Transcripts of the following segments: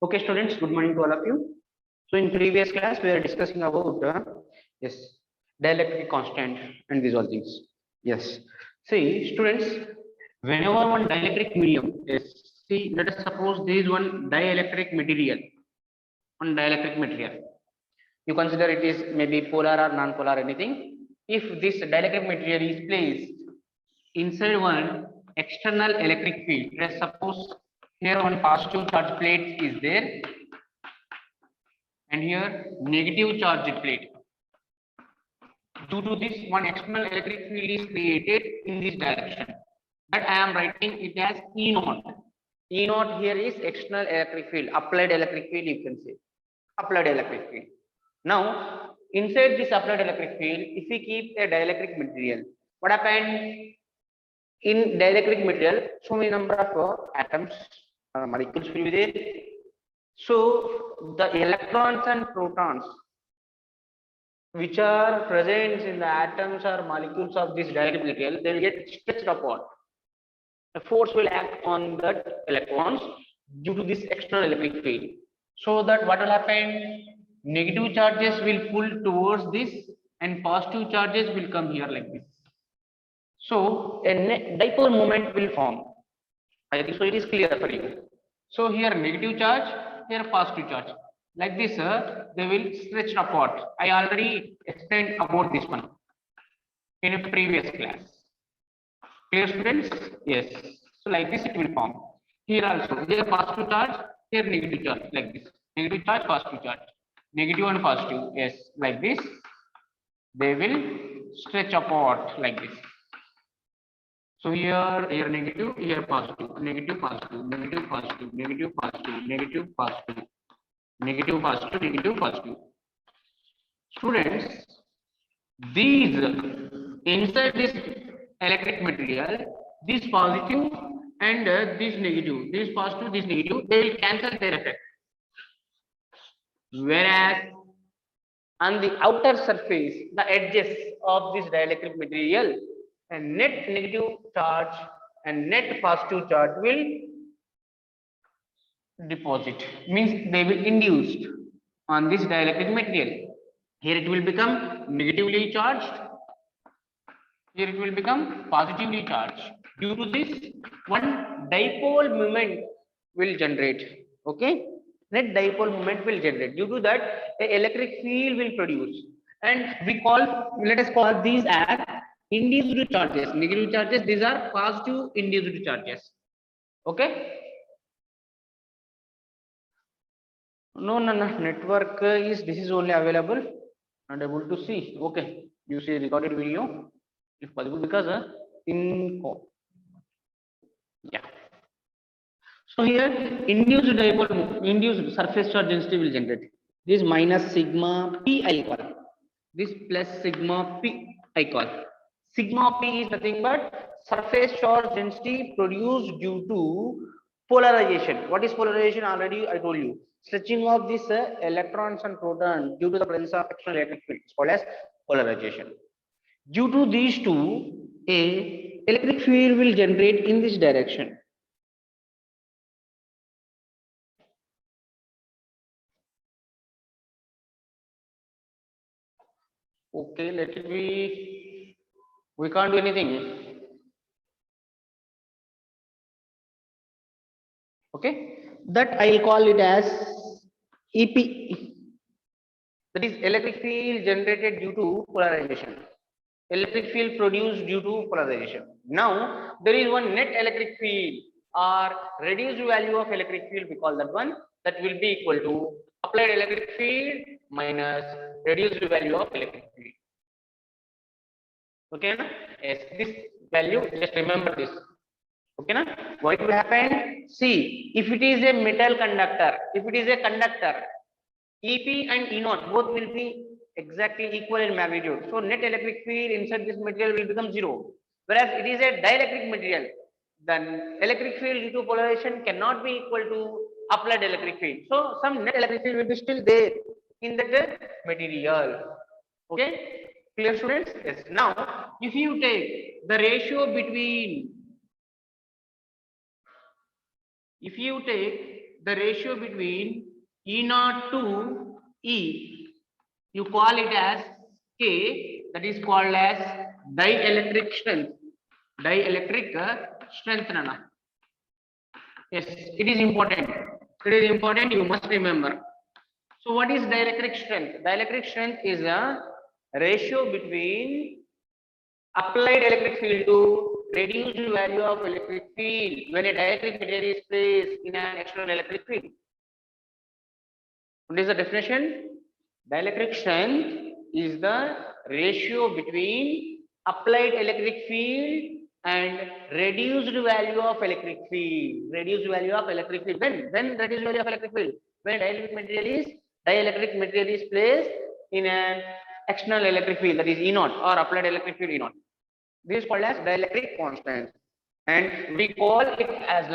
Okay, students, good morning to all of you. So in previous class, we are discussing about yes, dielectric constant and these all things. Yes. See, students, whenever one dielectric medium, yes, see, let us suppose there is one dielectric material, one dielectric material. You consider it is maybe polar or non-polar, anything. If this dielectric material is placed inside one external electric field, let's suppose here one positive charge plate is there and here negative charged plate. Due to this, one external electric field is created in this direction. But I am writing it as E naught. E naught here is external electric field, applied electric field, you can say. Applied electric field. Now, inside this applied electric field, if we keep a dielectric material, what happens? In dielectric material, so many number of atoms, molecules will be there. So the electrons and protons which are present in the atoms or molecules of this dielectric material, they will get stretched apart. A force will act on that electrons due to this external electric field. So that what will happen? Negative charges will pull towards this and positive charges will come here like this. So a dipole moment will form. I think so it is clear for you. So here negative charge, here positive charge. Like this, they will stretch apart. I already explained about this one in a previous class. Clear, students? Yes. So like this it will form. Here also, here positive charge, here negative charge, like this. Negative charge, positive charge. Negative and positive, yes, like this. They will stretch apart like this. So here negative, here positive, negative, positive, negative, positive, negative, positive, negative, positive, negative, positive, negative, positive. Students, these inside this electric material, this positive and this negative, this positive, this negative, they will cancel their effect. Whereas on the outer surface, the edges of this dielectric material, a net negative charge and net positive charge will deposit, means they will induced on this dielectric material. Here it will become negatively charged, here it will become positively charged. Due to this, one dipole moment will generate. Okay, net dipole moment will generate. Due to that, an electric field will produce, and we call, let us call these as induced charges. Negative charges, these are positive induced charges. Okay. No, network is, this is only available. Not able to see. Okay, you see recorded video if possible, because yeah. So here induced dipole, induced surface charge density will generate. This minus sigma p I call. This plus sigma p I call. Sigma p is nothing but surface charge density produced due to polarization. What is polarization? Already I told you. Stretching of this electrons and protons due to the presence of external electric field is called as polarization. Due to these two, a electric field will generate in this direction. Okay, let it be. We can't do anything. Okay, that I'll call it as EP. That is electric field generated due to polarization. Electric field produced due to polarization. Now there is one net electric field or reduced value of electric field. We call that one. That will be equal to applied electric field minus reduced value of electric field. Okay, na? Yes, this value, just remember this. Okay, na? What will happen? See, if it is a metal conductor, if it is a conductor, EP and E naught both will be exactly equal in magnitude. So net electric field inside this material will become 0. Whereas it is a dielectric material, then electric field due to polarization cannot be equal to applied electric field. So some net electric field will be still there in that material. Okay, clear, students? Yes. Now, if you take the ratio between, the ratio between E naught to E. You call it as K, that is called as dielectric strength. Dielectric strength, Nana. Yes, it is important. It is important, you must remember. So what is dielectric strength? Dielectric strength is a ratio between applied electric field to reduced value of electric field when a dielectric material is placed in an external electric field. What is the definition? Dielectric strength is the ratio between applied electric field and reduced value of electric field. Reduced value of electric field. When reduced value of electric field? When dielectric material is placed in an external electric field, that is E naught, or applied electric field E naught. This is called as dielectric constant, and we call it as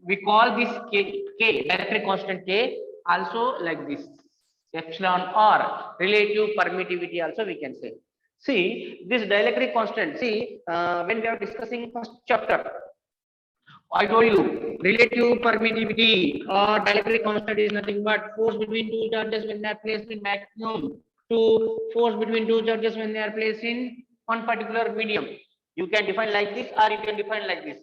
we call this K dielectric constant K also like this, epsilon, or relative permittivity also we can say. See this dielectric constant. See when we are discussing first chapter, I told you relative permittivity or dielectric constant is nothing but force between two charges when they are placed in vacuum to force between two charges when they are placed in one particular medium. You can define like this, or you can define like this.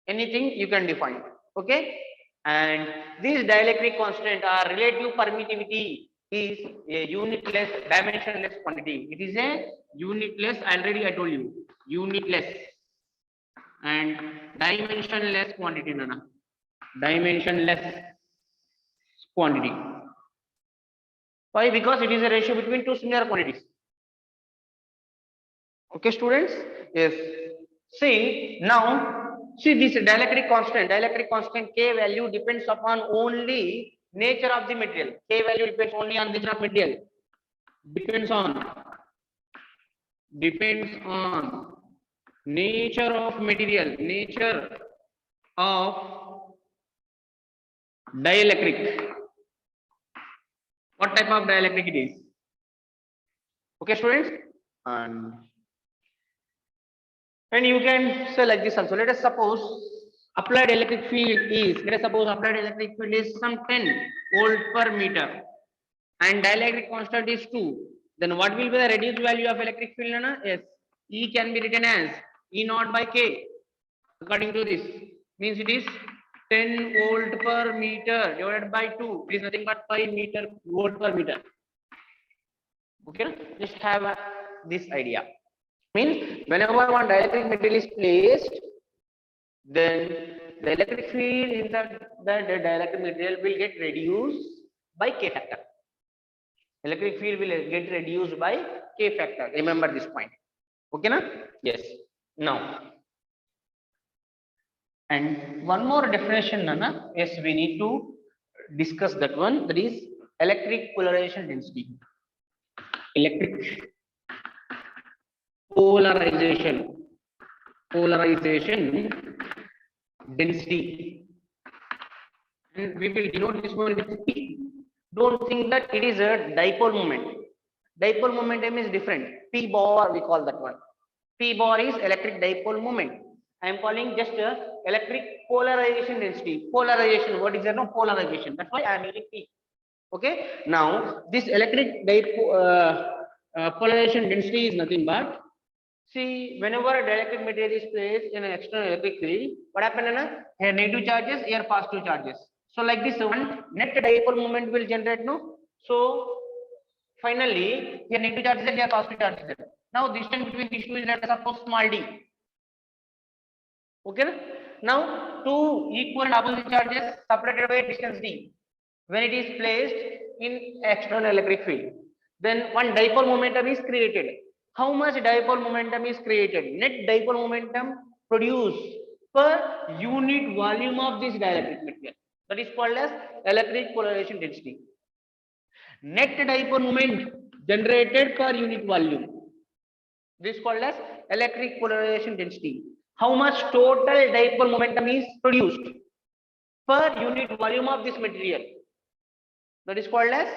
Anything you can define. Okay. And this dielectric constant or relative permittivity is a unitless, dimensionless quantity. It is a unitless, already I told you, unitless and dimensionless quantity, Nana. Dimensionless quantity. Why? Because it is a ratio between two similar quantities. Okay, students? Yes. See, now, see this dielectric constant K value depends upon only nature of the material. K value depends only on nature of material. Depends on nature of material, nature of dielectric. What type of dielectric it is? Okay, students? And you can say like this also. Let us suppose applied electric field is, some 10 volt per meter and dielectric constant is 2. Then what will be the reduced value of electric field, Nana? Yes, E can be written as E naught by K. According to this, means it is 10 volt per meter divided by 2. It is nothing but 5 volt per meter. Okay, just have this idea. Means whenever one dielectric material is placed, then the electric field in the dielectric material will get reduced by K factor. Electric field will get reduced by K factor. Remember this point. Okay, na? Yes. Now, and one more definition, Nana. Yes, we need to discuss that one. That is electric polarization density. Electric polarization density, and we will denote this one with P. Don't think that it is a dipole moment. Dipole momentum is different. P bar we call that one. P bar is electric dipole moment. I am calling just electric polarization density. Polarization, what is there? No polarization. That's why I am using P. Okay. Now this electric polarization density is nothing but, see, whenever a dielectric material is placed in an external electric field, what happens? Here negative charges, here positive charges. So like this one, net dipole moment will generate, no? So finally, here negative charges and here positive charges. Now distance between these two is, let us suppose, small d. Okay. Now two equal and opposite charges separated by distance d. When it is placed in external electric field, then one dipole momentum is created. How much dipole momentum is created? Net dipole momentum produced per unit volume of this dielectric material. That is called as electric polarization density. Net dipole moment generated per unit volume. This is called as electric polarization density. How much total dipole momentum is produced per unit volume of this material? That is called as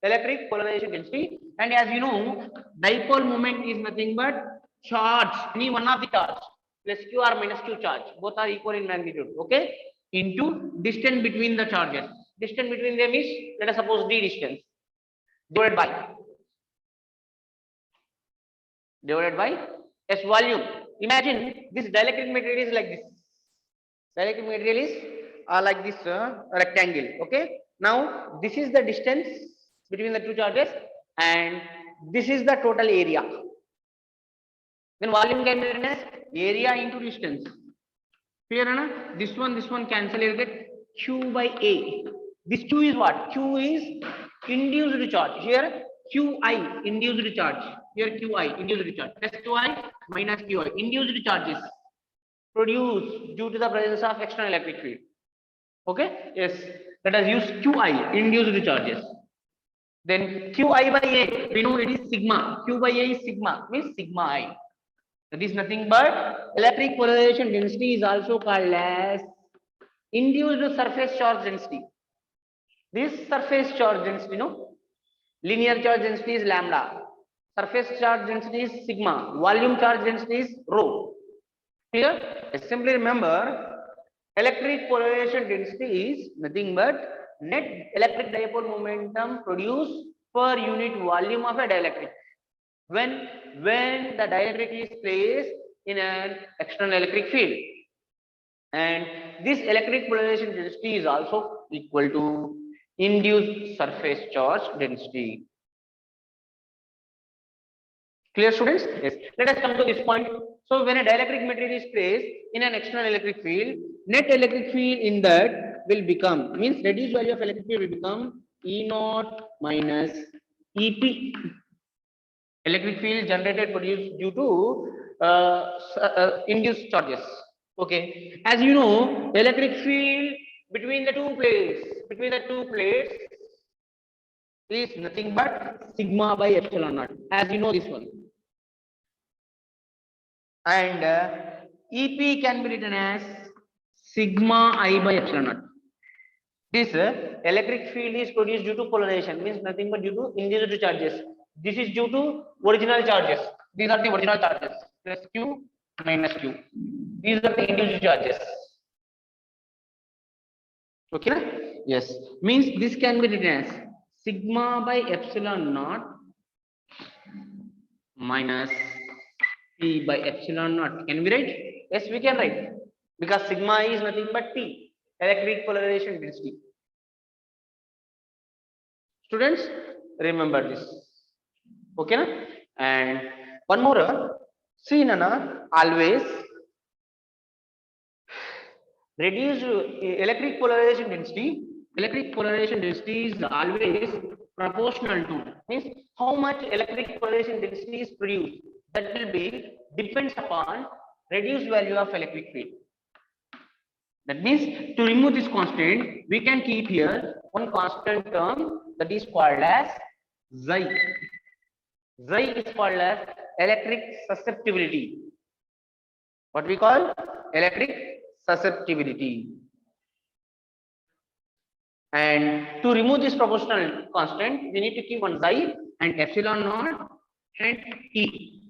electric polarization density. And as you know, dipole moment is nothing but charge, any one of the charge, plus q or minus q charge. Both are equal in magnitude. Okay. into distance between the charges. Distance between them is, let us suppose, d distance, divided by s volume. Imagine this dielectric material is like this. Dielectric material is like this rectangle. Okay. Now this is the distance between the two charges, and this is the total area. Then volume can be written as area into distance. Clear, Anna? This one cancel. You get Q by A. This Q is what? Q is induced charge. Here QI induced charge. Here QI induced charge. Plus QI minus QI. Induced charges produced due to the presence of external electric field. Okay? Yes. Let us use QI induced charges. Then QI by A, we know it is sigma. Q by A is sigma, means sigma I. That is nothing but electric polarization density is also called as induced surface charge density. This surface charge density, linear charge density is lambda, surface charge density is sigma, volume charge density is rho. Clear? Simply remember, electric polarization density is nothing but net electric dipole momentum produced per unit volume of a dielectric when the dielectric is placed in an external electric field, and this electric polarization density is also equal to induced surface charge density. Clear, students? Yes. Let us come to this point. So when a dielectric material is placed in an external electric field, net electric field in that will become, means reduced value of electric field will become E naught minus EP. Electric field generated produced due to induced charges. Okay. As you know, electric field between the two plates is nothing but sigma by epsilon naught. As you know this one. And EP can be written as sigma I by epsilon naught. This electric field is produced due to polarization, means nothing but due to induced charges. This is due to original charges. These are the original charges. Plus Q minus Q. These are the induced charges. Okay? Yes. Means this can be written as sigma by epsilon naught minus P by epsilon naught. Can we write? Yes, we can write. Because sigma is nothing but P, electric polarization density. Students, remember this. Okay, na? And one more. See, Nana, always reduced electric polarization density. Electric polarization density is always proportional to, means how much electric polarization density is produced. That will be depends upon reduced value of electric field. That means to remove this constant, we can keep here one constant term that is called as Xi. Xi is called as electric susceptibility. What we call electric susceptibility. And to remove this proportional constant, we need to keep one Xi and epsilon naught and E.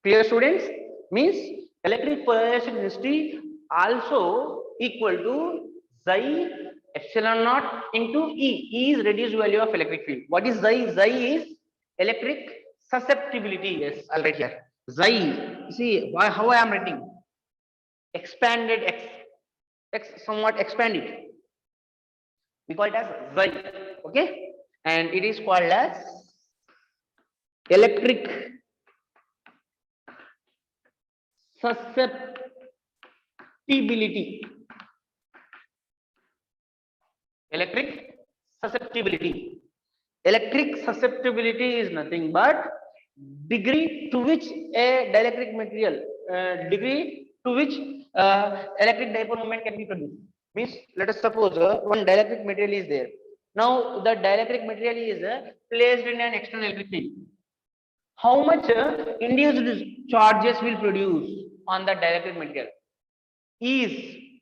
Clear, students? Means electric polarization density also equal to Xi epsilon naught into E. E is reduced value of electric field. What is Xi? Xi is electric susceptibility. Yes, I'll write here. Xi. See how I am writing. Expanded X somewhat expanded. We call it as Xi. Okay, and it is called as electric susceptibility. Electric susceptibility. Electric susceptibility is nothing but degree to which a dielectric material, degree to which electric dipole moment can be produced. Means let us suppose one dielectric material is there. Now the dielectric material is placed in an external electric field. How much induced charges will produce on the dielectric material? Is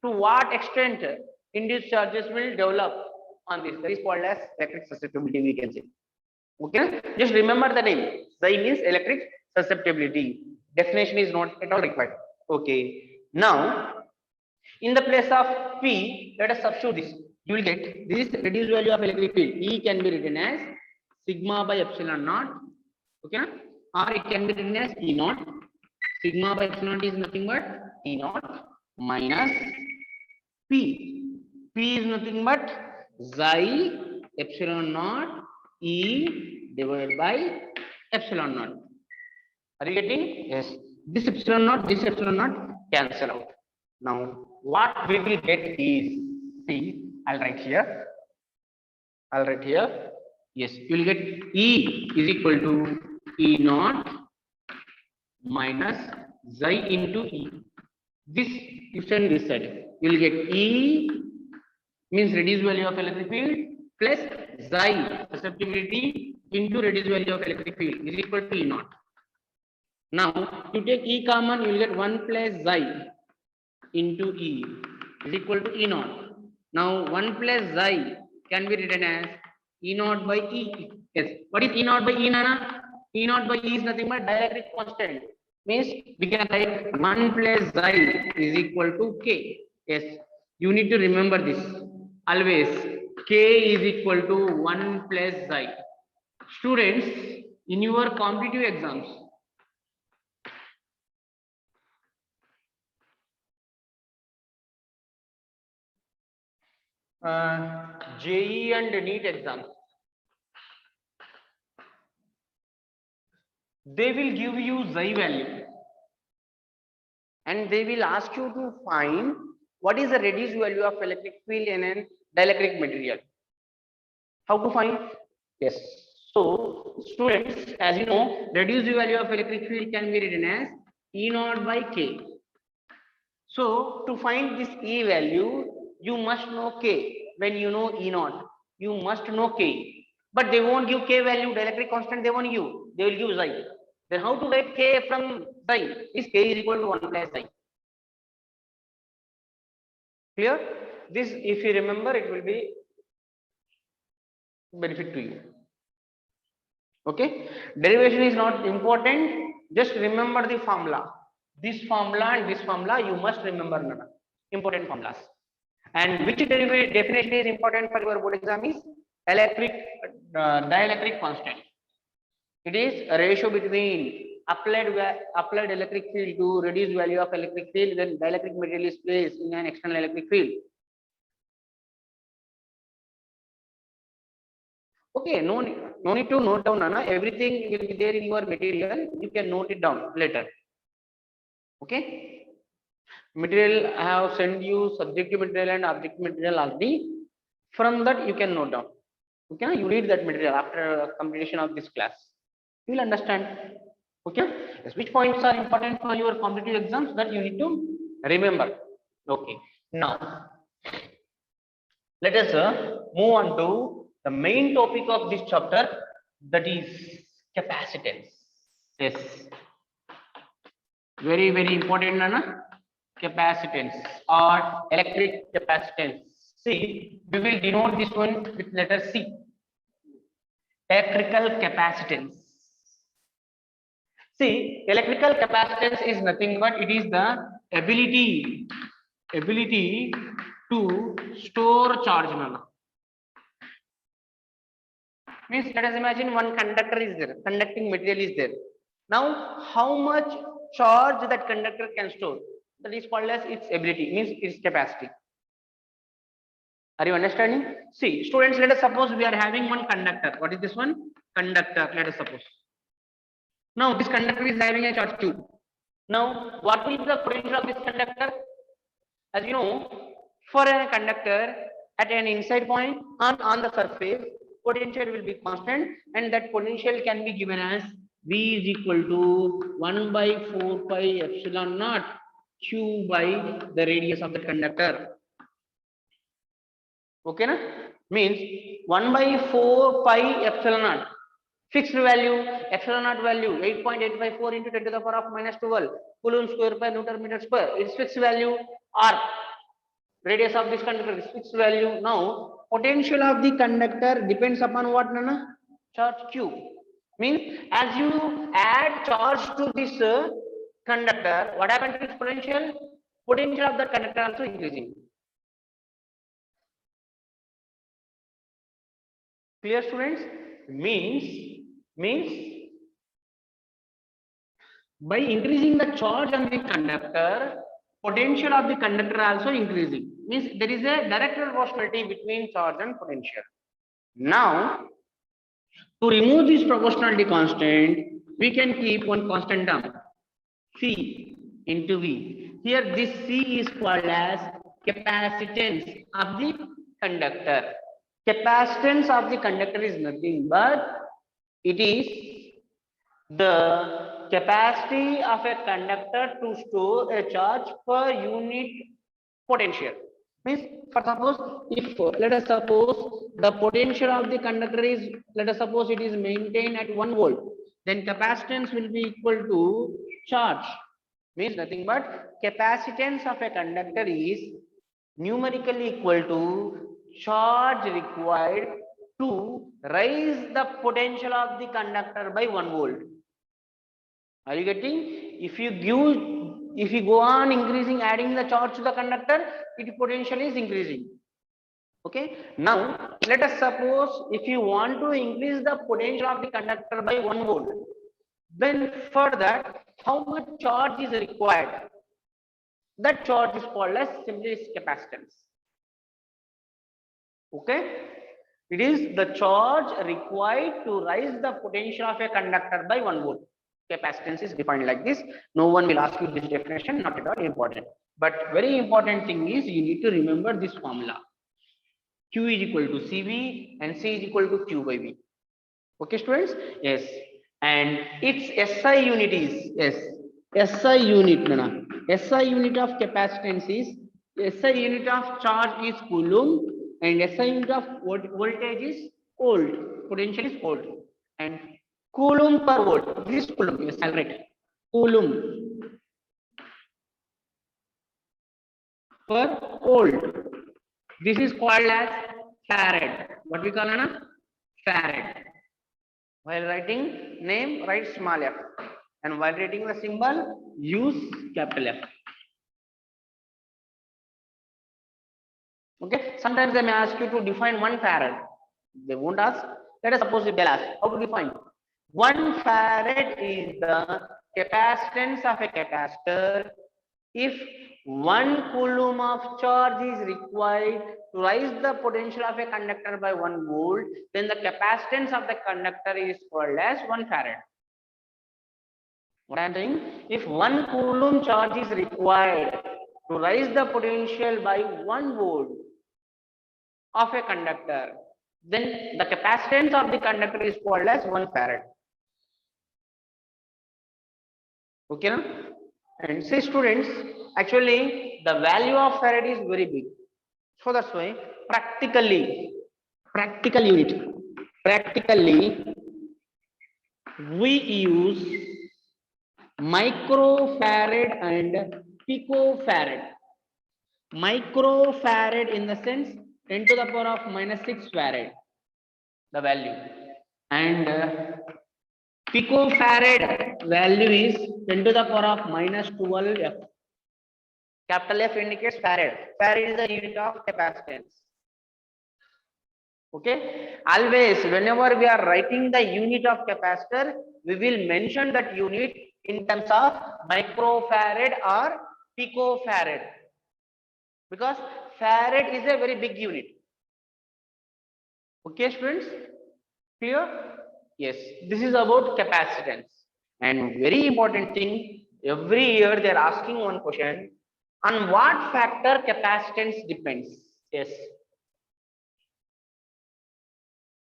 to what extent induced charges will develop on this. That is called as electric susceptibility, we can say. Okay, just remember the name. Xi means electric susceptibility. Definition is not at all required. Okay, Now, in the place of P, let us substitute this. You will get this reduced value of electric field. E can be written as sigma by epsilon naught. Okay, or it can be written as E naught. Sigma by epsilon naught is nothing but E naught minus P. P is nothing but xi epsilon naught E divided by epsilon naught. Are you getting? Yes. This epsilon naught cancel out. Now, what we will get is, see, I'll write here. Yes, you will get E is equal to E naught minus xi into E. This you send this side. You will get E means reduced value of electric field plus xi susceptibility into reduced value of electric field is equal to E naught. Now, you take E common, you will get 1 plus xi into E is equal to E naught. Now, 1 plus xi can be written as E naught by E. Yes. What is E naught by E, Nana? E naught by E is nothing but dielectric constant. Means we can write 1 plus xi is equal to K. Yes. You need to remember this. Always K is equal to 1 plus xi. Students, in your competitive exams, JEE and NEET exams, they will give you xi value and they will ask you to find what is the reduced value of electric field in a dielectric material. How to find? Yes. So, students, as you know, reduced value of electric field can be written as E naught by K. So, to find this E value, you must know K. When you know E naught, you must know K. But they won't give K value, dielectric constant, they won't give. They will give xi. Then how to get K from xi? Is K is equal to 1 plus xi. Clear? This, if you remember, it will be benefit to you. Okay? Derivation is not important. Just remember the formula. This formula and this formula you must remember, Nana. Important formulas. And which definition is important for your board exam is dielectric constant. It is a ratio between applied electric field to reduced value of electric field when dielectric material is placed in an external electric field. Okay, no need to note down, Nana. Everything will be there in your material. You can note it down later. Okay. Material, I have sent you subjective material and objective material already. From that, you can note down. Okay, you read that material after completion of this class. You will understand. Okay. Yes. Which points are important for your competitive exams that you need to remember. Okay. Now, let us move on to the main topic of this chapter, that is capacitance. Yes. Very, very important, Nana. Capacitance or electric capacitance. See, we will denote this one with letter C. Electrical capacitance. See, electrical capacitance is nothing but it is the ability to store charge, Nana. Means let us imagine one conductor is there, conducting material is there. Now, how much charge that conductor can store? That is called as its ability, means its capacity. Are you understanding? See, students, let us suppose we are having one conductor. What is this one? Conductor, let us suppose. Now, this conductor is having a charge Q. Now, what will be the potential of this conductor? As you know, for a conductor at an inside point on the surface, potential will be constant, and that potential can be given as V is equal to 1 by 4 pi epsilon naught Q by the radius of the conductor. Okay, na? Means 1 by 4 pi epsilon naught. Fixed value, epsilon naught value 8.854 into 10 to the power of minus 12 coulomb square per Newton meter square. Its fixed value R. Radius of this conductor is fixed value. Now, potential of the conductor depends upon what, Nana? Charge Q. Means as you add charge to this conductor, what happens to its potential? potential of that conductor also increasing. Clear, students? Means by increasing the charge on the conductor, potential of the conductor also increasing. Means there is a direct proportionality between charge and potential. Now, to remove this proportionality constant, we can keep one constant term, C into V. Here this C is called as capacitance of the conductor. Capacitance of the conductor is nothing but it is the capacity of a conductor to store a charge per unit potential. Means, for suppose, if let us suppose the potential of the conductor is, let us suppose it is maintained at 1 volt, then capacitance will be equal to charge. Means nothing but capacitance of a conductor is numerically equal to charge required to raise the potential of the conductor by 1 volt. Are you getting? If you go on increasing, adding the charge to the conductor, its potential is increasing. Okay. Now let us suppose if you want to increase the potential of the conductor by 1 volt, then for that how much charge is required? That charge is called as simply capacitance. Okay. It is the charge required to raise the potential of a conductor by 1 volt. Capacitance is defined like this. No one will ask you this definition, not at all important. But very important thing is you need to remember this formula. Q is equal to CV and C is equal to Q by V. Okay, students? Yes. And its SI unit is, yes, SI unit, Nana. SI unit of capacitance is, SI unit of charge is coulomb and SI unit of voltage is volt. Potential is volt. And coulomb per volt. This is coulomb. Yes, I'll write. Coulomb per volt. This is called as farad. What we call it? Farad. While writing name, write small f. And while writing the symbol, use capital F. Okay. Sometimes they may ask you to define 1 farad. They won't ask. Let us suppose they'll ask. How to define? 1 farad is the capacitance of a capacitor if 1 coulomb of charge is required to raise the potential of a conductor by 1 volt, then the capacitance of the conductor is called as 1 farad. What I am saying, if 1 coulomb charge is required to raise the potential by 1 volt of a conductor, then the capacitance of the conductor is called as 1 farad. Okay, na? And say students, actually the value of farad is very big. So that's why practically we use microfarad and picofarad. Microfarad in the sense 10 to the power of -6 farad, the value, and picofarad value is 10 to the power of -12 F. Capital F indicates farad. Farad is the unit of capacitance. Okay. Always, whenever we are writing the unit of capacitor, we will mention that unit in terms of microfarad or picofarad, because farad is a very big unit. Okay, students? Clear? Yes. This is about capacitance. And very important thing, every year they are asking one question. On what factor capacitance depends? Yes.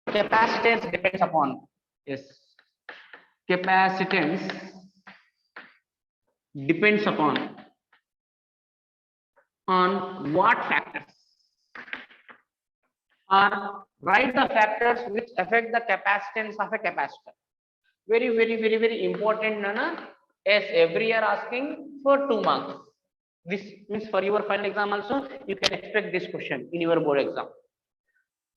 Capacitance depends upon. Yes. Capacitance depends upon. On what factors? Or write the factors which affect the capacitance of a capacitor. Very important, Nana. Yes, every year asking for 2 marks. This means for your final exam also, you can expect this question in your board exam.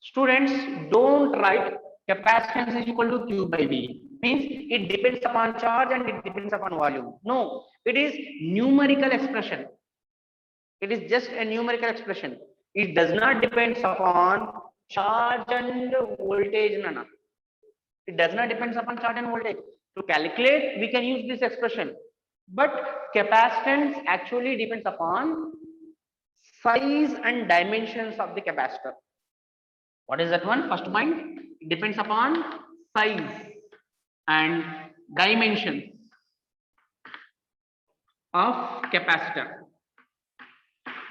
Students, don't write capacitance is equal to Q by V. Means it depends upon charge and it depends upon volume. No, it is numerical expression. It is just a numerical expression. It does not depend upon charge and voltage, Nana. It does not depend upon charge and voltage. To calculate, we can use this expression. But capacitance actually depends upon size and dimensions of the capacitor. What is that one? First point, it depends upon size and dimensions of capacitor.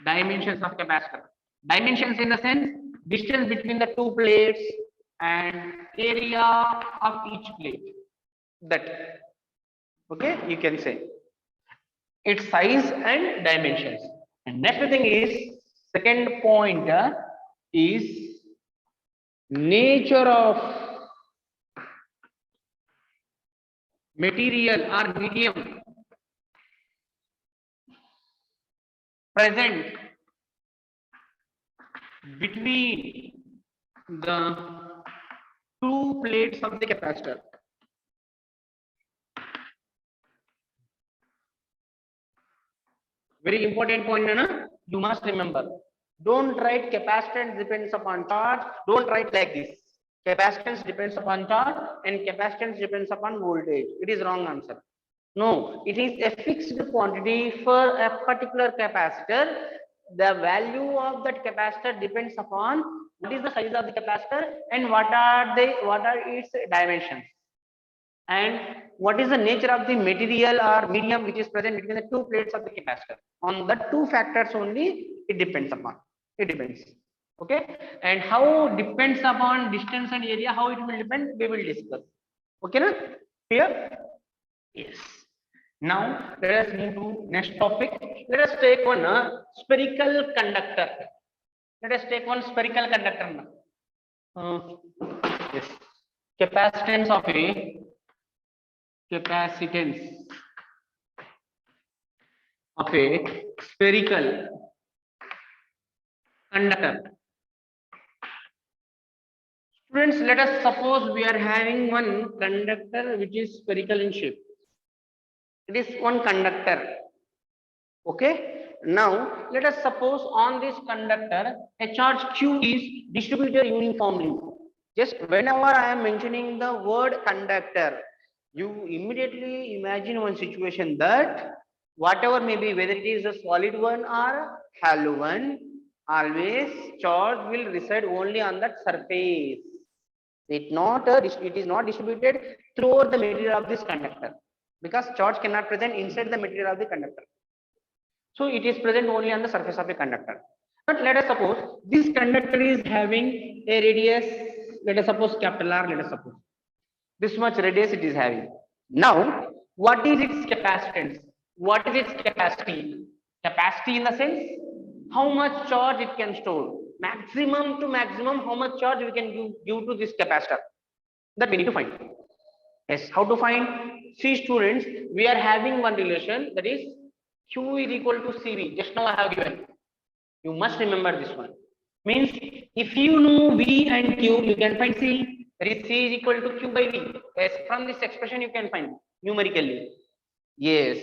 Dimensions of capacitor. Dimensions in the sense distance between the two plates and area of each plate. That, okay, you can say its size and dimensions. And next thing is, second point is nature of material or medium present between the two plates of the capacitor. Very important point, Nana. You must remember. Don't write capacitance depends upon charge. Don't write like this. Capacitance depends upon charge and capacitance depends upon voltage. It is wrong answer. No, it is a fixed quantity for a particular capacitor. The value of that capacitor depends upon what is the size of the capacitor and what are its dimensions, and what is the nature of the material or medium which is present between the two plates of the capacitor. On the two factors only it depends upon. It depends. Okay, and how depends upon distance and area, how it will depend, we will discuss. Okay, na? Clear? Yes. Now let us move to next topic. Let us take one spherical conductor. Let us take one spherical conductor now. Yes. Capacitance of a spherical conductor. Students, let us suppose we are having one conductor which is spherical in shape. It is one conductor. Okay. Now let us suppose on this conductor a charge Q is distributed uniformly. Just whenever I am mentioning the word conductor, you immediately imagine one situation that whatever may be, whether it is a solid one or hollow one, always charge will reside only on that surface. It is not distributed throughout the material of this conductor, because charge cannot present inside the material of the conductor. So it is present only on the surface of a conductor. But let us suppose this conductor is having a radius, let us suppose capital R, let us suppose this much radius it is having. Now, what is its capacitance? What is its capacity? Capacity in the sense, how much charge it can store. Maximum to maximum, how much charge we can give to this capacitor. That we need to find. Yes, how to find? See students, we are having one relation, that is Q is equal to CV. Just now I have given. You must remember this one. Means if you know V and Q, you can find C. That is C is equal to Q by V. Yes, from this expression you can find numerically. Yes.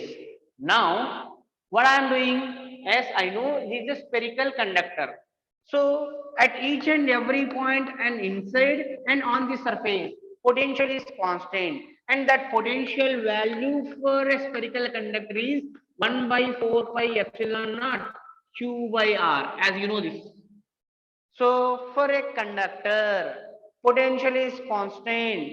Now what I am doing, as I know this is a spherical conductor. So at each and every point and inside and on the surface, potential is constant, and that potential value for a spherical conductor is 1 by 4 pi epsilon naught Q by R, as you know this. So for a conductor, potential is constant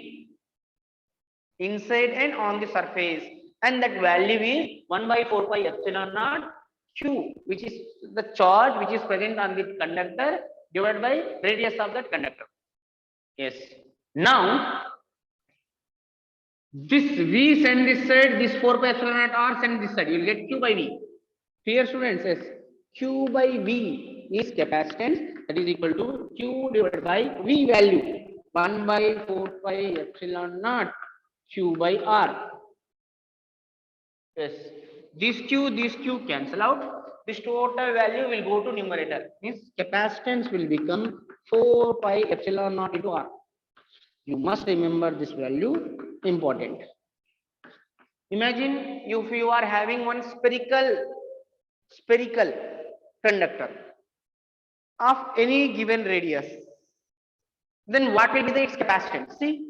inside and on the surface, and that value is 1 by 4 pi epsilon naught Q, which is the charge which is present on the conductor divided by radius of that conductor. Yes. Now this V send this side, this 4 pi epsilon naught R send this side, you will get Q by V. Clear students? Yes. Q by V is capacitance, that is equal to Q divided by V value 1 by 4 pi epsilon naught Q by R. Yes. This Q cancel out. This total value will go to numerator. Means capacitance will become 4 pi epsilon naught into R. You must remember this value, important. Imagine if you are having one spherical conductor of any given radius, then what will be its capacitance? See,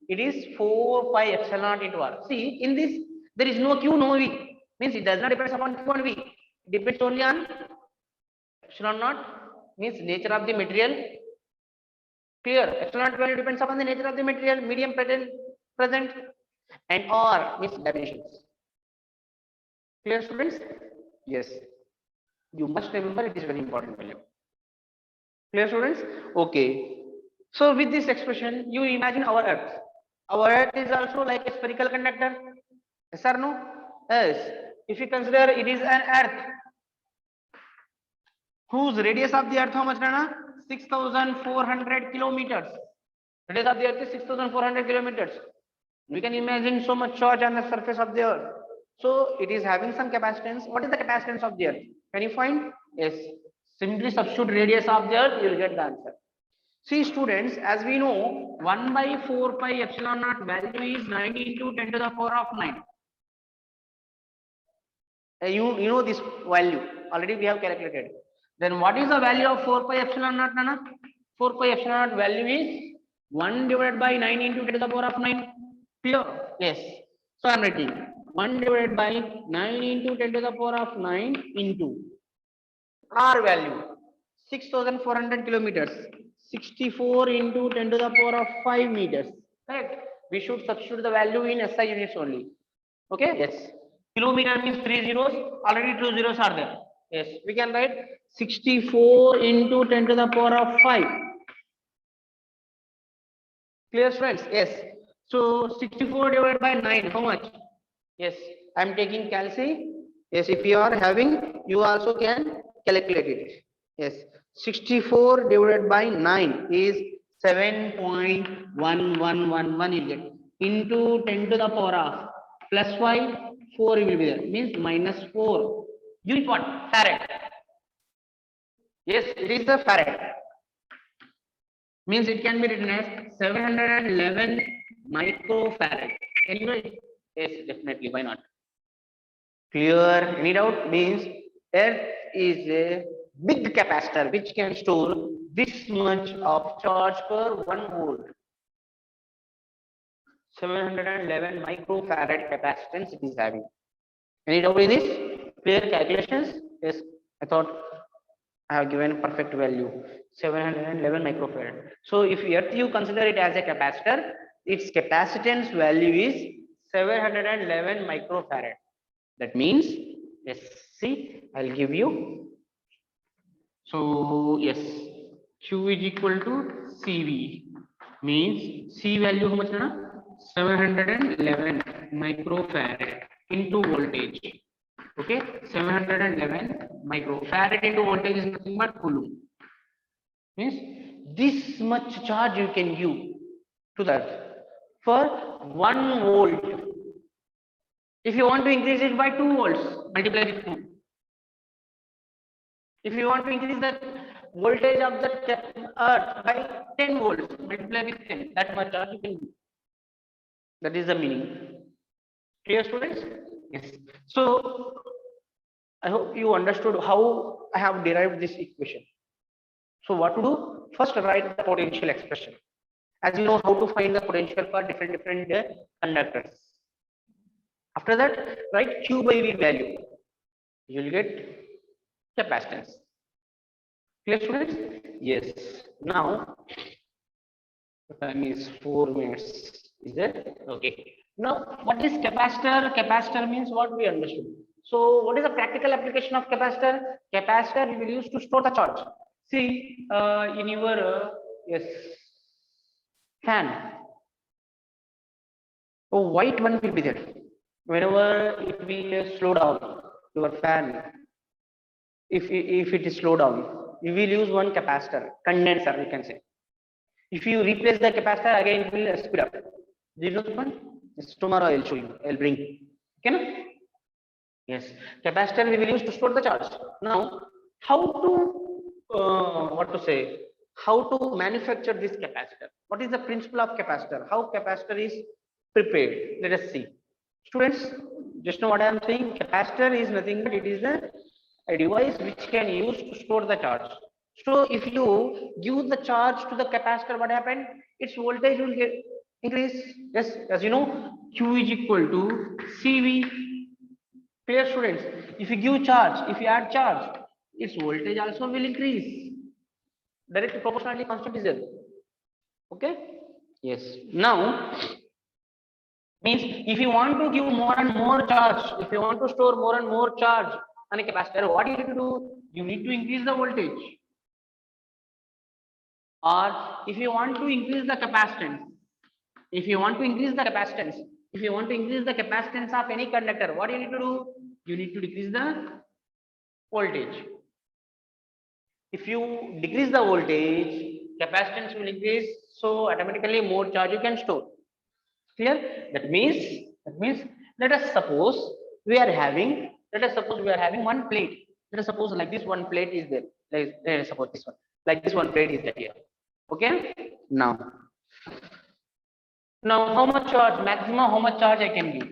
it is 4 pi epsilon naught into R. See, in this, there is no Q, no V. Means it does not depend upon Q and V. It depends only on epsilon naught, means nature of the material. Clear? Epsilon naught value depends upon the nature of the material, medium present, and R means dimensions. Clear, students? Yes. You must remember, it is very important value. Clear, students? Okay. So with this expression, you imagine our Earth. Our Earth is also like a spherical conductor. Yes or no? Yes. If you consider it is an Earth whose radius of the Earth, how much, Rana? 6,400 kilometers. Radius of the Earth is 6,400 kilometers. We can imagine so much charge on the surface of the Earth. So it is having some capacitance. What is the capacitance of the Earth? Can you find? Yes. Simply substitute radius of the Earth, you will get the answer. See, students, as we know, 1 by 4 pi epsilon naught value is 9 into 10 to the power of 9. You know this value. Already we have calculated. Then what is the value of 4 pi epsilon naught, Nana? 4 pi epsilon naught value is 1 divided by 9 into 10 to the power of 9. Clear? Yes. So I am writing 1 divided by 9 into 10 to the power of 9 into R value 6,400 kilometers. 64 into 10 to the power of 5 meters. Correct? We should substitute the value in SI units only. Okay? Yes. Kilometer means 3 zeros. Already 2 zeros are there. Yes. We can write 64 into 10 to the power of 5. Clear, friends? Yes. So 64 divided by 9. How much? Yes. I am taking calci. Yes. If you are having, you also can calculate it. Yes. 64 divided by 9 is 7.1111 you get into 10 to the power of plus 5, 4 will be there, means minus 4. Unit what? Farad. Yes, it is the farad. Means it can be written as 711 microfarad. Can you write? Yes, definitely. Why not? Clear? Any doubt? Means Earth is a big capacitor which can store this much of charge per 1 volt. 711 microfarad capacitance it is having. Any doubt in this? Clear calculations? Yes, I thought I have given perfect value. 711 microfarad. So if Earth you consider it as a capacitor, its capacitance value is 711 microfarad. That means, yes, see, I'll give you. So yes, Q is equal to CV. Means C value how much? 711 microfarad into voltage. Okay, 711 microfarad into voltage is nothing but coulomb. Means this much charge you can give to that for 1 volt. If you want to increase it by 2 volts, multiply with 2. If you want to increase the voltage of the Earth by 10 volts, multiply with 10. That much charge you can do. That is the meaning. Clear, students? Yes. So I hope you understood how I have derived this equation. So what to do? First, write the potential expression. As you know how to find the potential for different conductors. After that, write Q by V value. You will get capacitance. Clear, students? Yes. Now, the time is 4 minutes. Is that okay? Now, what is capacitor? Capacitor means what we understood. So, what is the practical application of capacitor? Capacitor we will use to store the charge. See, in your yes fan, white one will be there. Whenever it will slow down your fan, if it is slow down, you will use one capacitor, condenser we can say. If you replace the capacitor again, it will speed up. Do you know this one? Yes, tomorrow I'll show you. I'll bring. Okay, no? Yes, capacitor we will use to store the charge. Now, how to what to say? How to manufacture this capacitor? What is the principle of capacitor? How capacitor is prepared? Let us see. Students, just know what I am saying. Capacitor is nothing but it is a a device which can use to store the charge. So if you give the charge to the capacitor, what happened? Its voltage will get increase. Yes, as you know, Q is equal to CV. Clear, students? If you give charge, if you add charge, its voltage also will increase. Directly proportionally constant is there. Okay? Yes. Now, means if you want to give more and more charge, if you want to store more and more charge on a capacitor, what you need to do? You need to increase the voltage. Or if you want to increase the capacitance, if you want to increase the capacitance, if you want to increase the capacitance of any conductor, what you need to do? You need to decrease the voltage. If you decrease the voltage, capacitance will increase, so automatically more charge you can store. Clear? That means let us suppose we are having one plate. Let us suppose like this one plate is there. Let us suppose this one. Like this one plate is there here. Okay? Now how much charge, maximum how much charge I can give?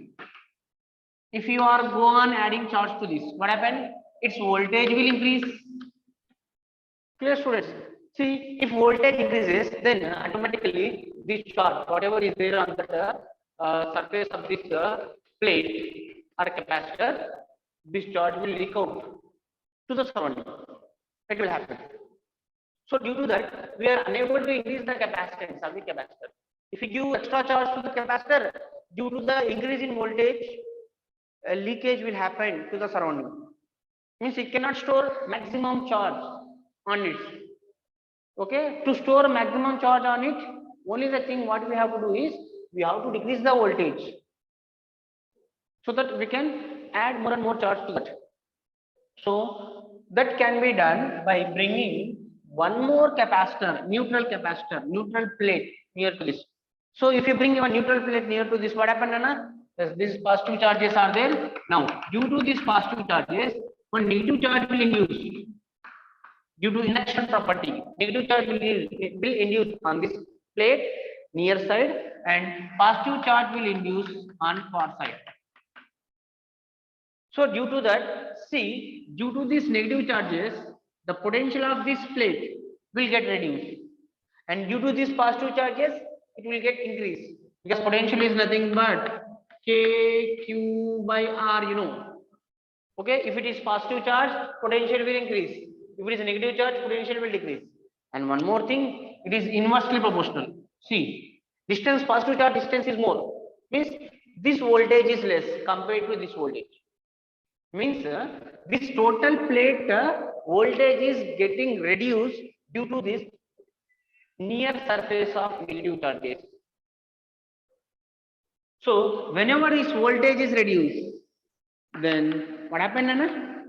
If you are go on adding charge to this, what happen? Its voltage will increase. Clear, students? See, if voltage increases, then automatically this charge, whatever is there on the surface of this plate or capacitor, this charge will leak out to the surrounding. It will happen. So due to that, we are unable to increase the capacitance of the capacitor. If you give extra charge to the capacitor, due to the increase in voltage, a leakage will happen to the surrounding. Means it cannot store maximum charge on it. Okay, to store maximum charge on it, only the thing what we have to do is we have to decrease the voltage so that we can add more and more charge to that. So that can be done by bringing one more capacitor, neutral plate near to this. So if you bring your neutral plate near to this, what happened, Anna? These positive charges are there. Now, due to these positive charges, one negative charge will induce. Due to induction property, negative charge will induce on this plate near side and positive charge will induce on far side. So due to that, see, due to these negative charges, the potential of this plate will get reduced. And due to these positive charges, it will get increased. Because potential is nothing but KQ by R, you know. Okay, if it is positive charge, potential will increase. If it is a negative charge, potential will decrease. And one more thing, it is inversely proportional. See, distance, positive charge distance is more. Means this voltage is less compared to this voltage. Means this total plate voltage is getting reduced due to this near surface of negative charges. So whenever this voltage is reduced, then what happened, Anna?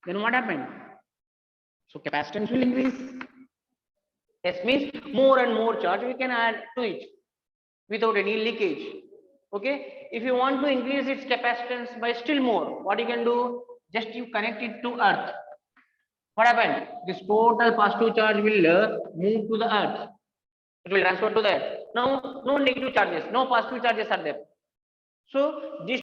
Then what happened? So capacitance will increase. Yes, means more and more charge we can add to it without any leakage. Okay, if you want to increase its capacitance by still more, what you can do? Just you connect it to earth. What happened? This total positive charge will move to the earth. It will transfer to the earth. Now, no negative charges, no positive charges are there. So this